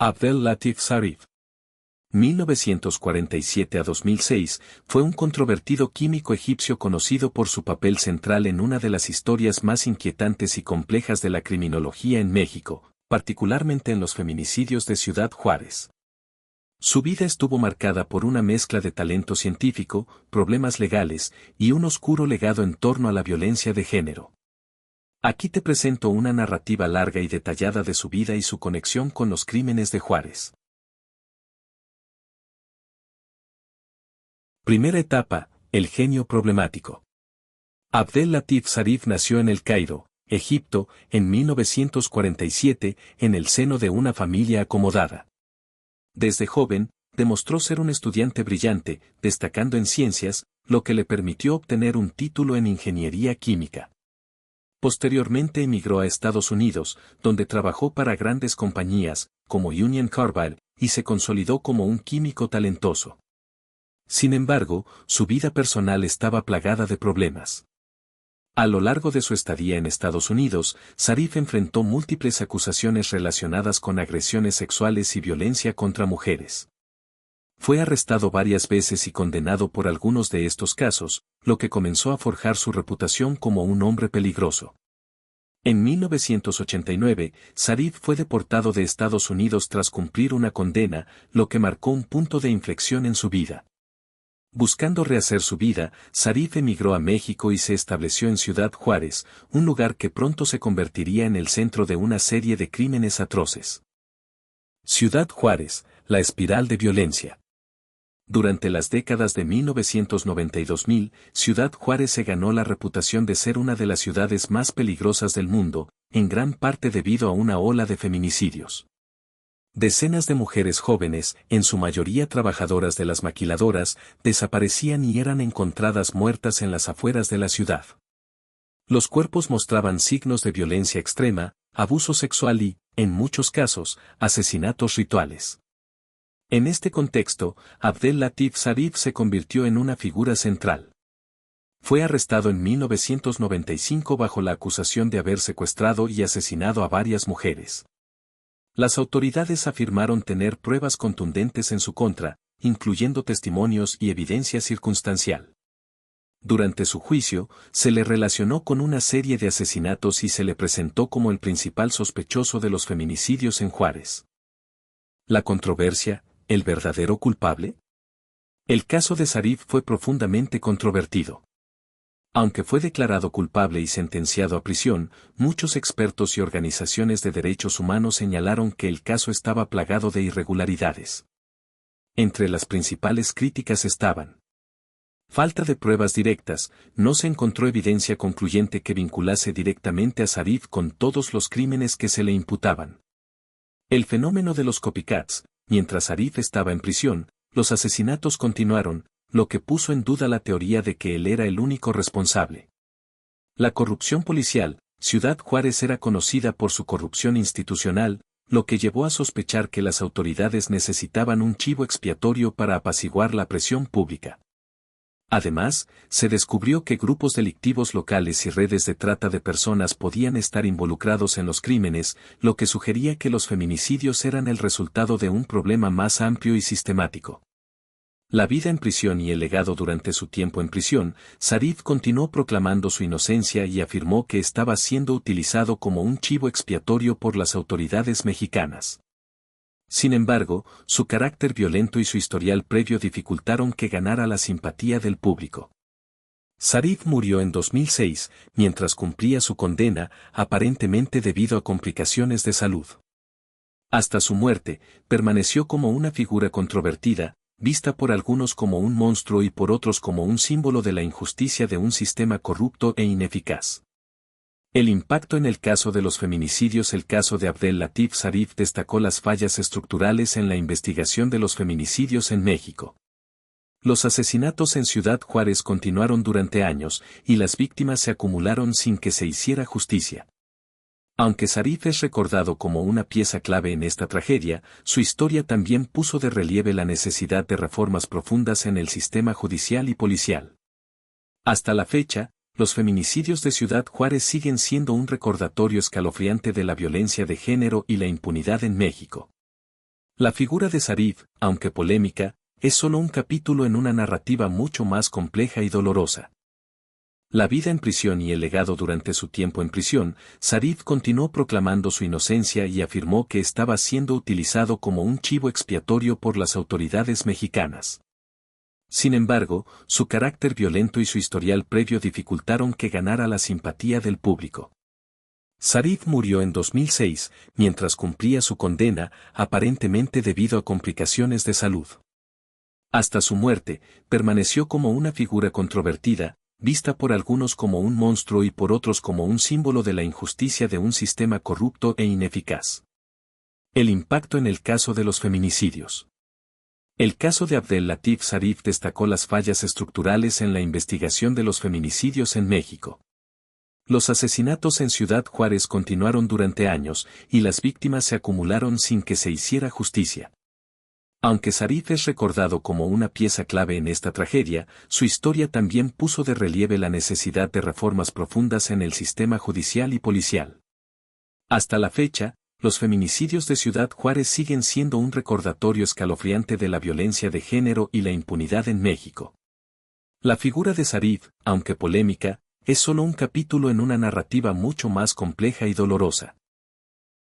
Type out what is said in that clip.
Abdel Latif Zarif. 1947 a 2006, fue un controvertido químico egipcio conocido por su papel central en una de las historias más inquietantes y complejas de la criminología en México, particularmente en los feminicidios de Ciudad Juárez. Su vida estuvo marcada por una mezcla de talento científico, problemas legales y un oscuro legado en torno a la violencia de género. Aquí te presento una narrativa larga y detallada de su vida y su conexión con los crímenes de Juárez. Primera etapa, el genio problemático. Abdel Latif Zarif nació en El Cairo, Egipto, en 1947, en el seno de una familia acomodada. Desde joven, demostró ser un estudiante brillante, destacando en ciencias, lo que le permitió obtener un título en ingeniería química. Posteriormente emigró a Estados Unidos, donde trabajó para grandes compañías, como Union Carbide, y se consolidó como un químico talentoso. Sin embargo, su vida personal estaba plagada de problemas. A lo largo de su estadía en Estados Unidos, Zarif enfrentó múltiples acusaciones relacionadas con agresiones sexuales y violencia contra mujeres. Fue arrestado varias veces y condenado por algunos de estos casos, lo que comenzó a forjar su reputación como un hombre peligroso. En 1989, Zarif fue deportado de Estados Unidos tras cumplir una condena, lo que marcó un punto de inflexión en su vida. Buscando rehacer su vida, Zarif emigró a México y se estableció en Ciudad Juárez, un lugar que pronto se convertiría en el centro de una serie de crímenes atroces. Ciudad Juárez, la espiral de violencia. Durante las décadas de 1990 y 2000, Ciudad Juárez se ganó la reputación de ser una de las ciudades más peligrosas del mundo, en gran parte debido a una ola de feminicidios. Decenas de mujeres jóvenes, en su mayoría trabajadoras de las maquiladoras, desaparecían y eran encontradas muertas en las afueras de la ciudad. Los cuerpos mostraban signos de violencia extrema, abuso sexual y, en muchos casos, asesinatos rituales. En este contexto, Abdel Latif Zarif se convirtió en una figura central. Fue arrestado en 1995 bajo la acusación de haber secuestrado y asesinado a varias mujeres. Las autoridades afirmaron tener pruebas contundentes en su contra, incluyendo testimonios y evidencia circunstancial. Durante su juicio, se le relacionó con una serie de asesinatos y se le presentó como el principal sospechoso de los feminicidios en Juárez. La controversia, ¿el verdadero culpable? El caso de Zarif fue profundamente controvertido. Aunque fue declarado culpable y sentenciado a prisión, muchos expertos y organizaciones de derechos humanos señalaron que el caso estaba plagado de irregularidades. Entre las principales críticas estaban: falta de pruebas directas, no se encontró evidencia concluyente que vinculase directamente a Zarif con todos los crímenes que se le imputaban. El fenómeno de los copycats, mientras Zarif estaba en prisión, los asesinatos continuaron, lo que puso en duda la teoría de que él era el único responsable. La corrupción policial, Ciudad Juárez era conocida por su corrupción institucional, lo que llevó a sospechar que las autoridades necesitaban un chivo expiatorio para apaciguar la presión pública. Además, se descubrió que grupos delictivos locales y redes de trata de personas podían estar involucrados en los crímenes, lo que sugería que los feminicidios eran el resultado de un problema más amplio y sistemático. La vida en prisión y el legado durante su tiempo en prisión, Zarif continuó proclamando su inocencia y afirmó que estaba siendo utilizado como un chivo expiatorio por las autoridades mexicanas. Sin embargo, su carácter violento y su historial previo dificultaron que ganara la simpatía del público. Zarif murió en 2006, mientras cumplía su condena, aparentemente debido a complicaciones de salud. Hasta su muerte, permaneció como una figura controvertida, vista por algunos como un monstruo y por otros como un símbolo de la injusticia de un sistema corrupto e ineficaz. El impacto en el caso de los feminicidios. El caso de Abdel Latif Zarif destacó las fallas estructurales en la investigación de los feminicidios en México. Los asesinatos en Ciudad Juárez continuaron durante años, y las víctimas se acumularon sin que se hiciera justicia. Aunque Zarif es recordado como una pieza clave en esta tragedia, su historia también puso de relieve la necesidad de reformas profundas en el sistema judicial y policial. Hasta la fecha, los feminicidios de Ciudad Juárez siguen siendo un recordatorio escalofriante de la violencia de género y la impunidad en México. La figura de Zarif, aunque polémica, es solo un capítulo en una narrativa mucho más compleja y dolorosa. La vida en prisión y el legado durante su tiempo en prisión, Zarif continuó proclamando su inocencia y afirmó que estaba siendo utilizado como un chivo expiatorio por las autoridades mexicanas. Sin embargo, su carácter violento y su historial previo dificultaron que ganara la simpatía del público. Zarif murió en 2006, mientras cumplía su condena, aparentemente debido a complicaciones de salud. Hasta su muerte, permaneció como una figura controvertida, vista por algunos como un monstruo y por otros como un símbolo de la injusticia de un sistema corrupto e ineficaz. El impacto en el caso de los feminicidios. El caso de Abdel Latif Zarif destacó las fallas estructurales en la investigación de los feminicidios en México. Los asesinatos en Ciudad Juárez continuaron durante años, y las víctimas se acumularon sin que se hiciera justicia. Aunque Zarif es recordado como una pieza clave en esta tragedia, su historia también puso de relieve la necesidad de reformas profundas en el sistema judicial y policial. Hasta la fecha, los feminicidios de Ciudad Juárez siguen siendo un recordatorio escalofriante de la violencia de género y la impunidad en México. La figura de Zarif, aunque polémica, es solo un capítulo en una narrativa mucho más compleja y dolorosa.